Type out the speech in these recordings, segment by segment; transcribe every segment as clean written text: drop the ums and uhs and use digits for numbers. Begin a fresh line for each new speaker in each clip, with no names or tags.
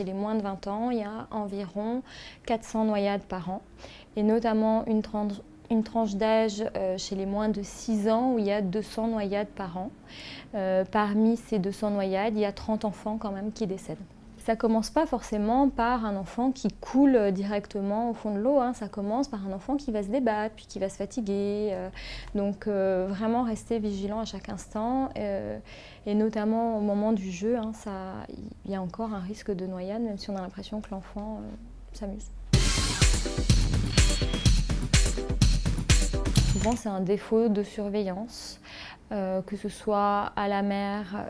chez les moins de 20 ans, il y a environ 400 noyades par an, et notamment une tranche d'âge chez les moins de 6 ans où il y a 200 noyades par an. Parmi ces 200 noyades, il y a 30 enfants quand même qui décèdent. Ça ne commence pas forcément par un enfant qui coule directement au fond de l'eau, hein. Ça commence par un enfant qui va se débattre, puis qui va se fatiguer. Donc vraiment rester vigilant à chaque instant, et notamment au moment du jeu, hein, il y a encore un risque de noyade, même si on a l'impression que l'enfant s'amuse. Souvent, c'est un défaut de surveillance, que ce soit à la mer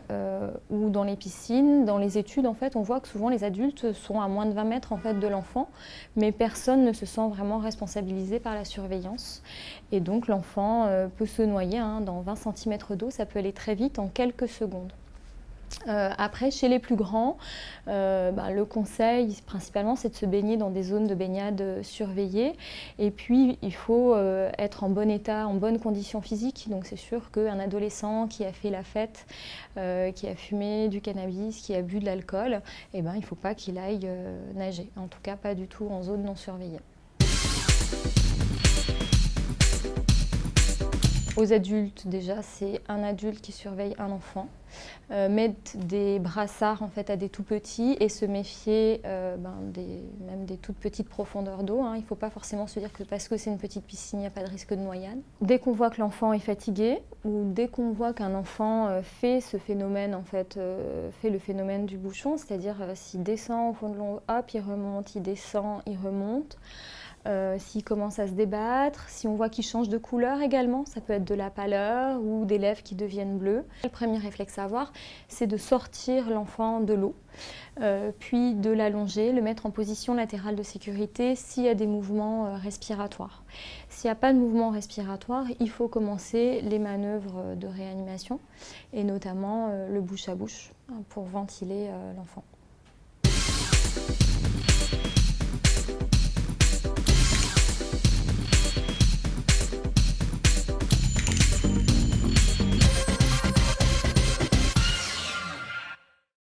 ou dans les piscines. Dans les études, en fait, on voit que souvent les adultes sont à moins de 20 mètres en fait, de l'enfant, mais personne ne se sent vraiment responsabilisé par la surveillance. Et donc l'enfant peut se noyer, hein, dans 20 cm d'eau, ça peut aller très vite en quelques secondes. Après, chez les plus grands, le conseil principalement c'est de se baigner dans des zones de baignade surveillées, et puis il faut être en bon état, en bonne condition physique. Donc c'est sûr qu'un adolescent qui a fait la fête, qui a fumé du cannabis, qui a bu de l'alcool, il ne faut pas qu'il aille nager, en tout cas pas du tout en zone non surveillée. Aux adultes, déjà, c'est un adulte qui surveille un enfant. Mettre des brassards en fait, à des tout petits et se méfier même des toutes petites profondeurs d'eau, hein. Il ne faut pas forcément se dire que parce que c'est une petite piscine, il n'y a pas de risque de noyade. Dès qu'on voit que l'enfant est fatigué, ou dès qu'on voit qu'un enfant fait ce phénomène, en fait, fait le phénomène du bouchon, c'est-à-dire s'il descend au fond de l'eau, hop, il remonte, il descend, il remonte. S'il commence à se débattre, si on voit qu'il change de couleur également, ça peut être de la pâleur ou des lèvres qui deviennent bleues. Le premier réflexe à avoir, c'est de sortir l'enfant de l'eau, puis de l'allonger, le mettre en position latérale de sécurité s'il y a des mouvements respiratoires. S'il n'y a pas de mouvement respiratoire, il faut commencer les manœuvres de réanimation, et notamment le bouche à bouche, pour ventiler l'enfant.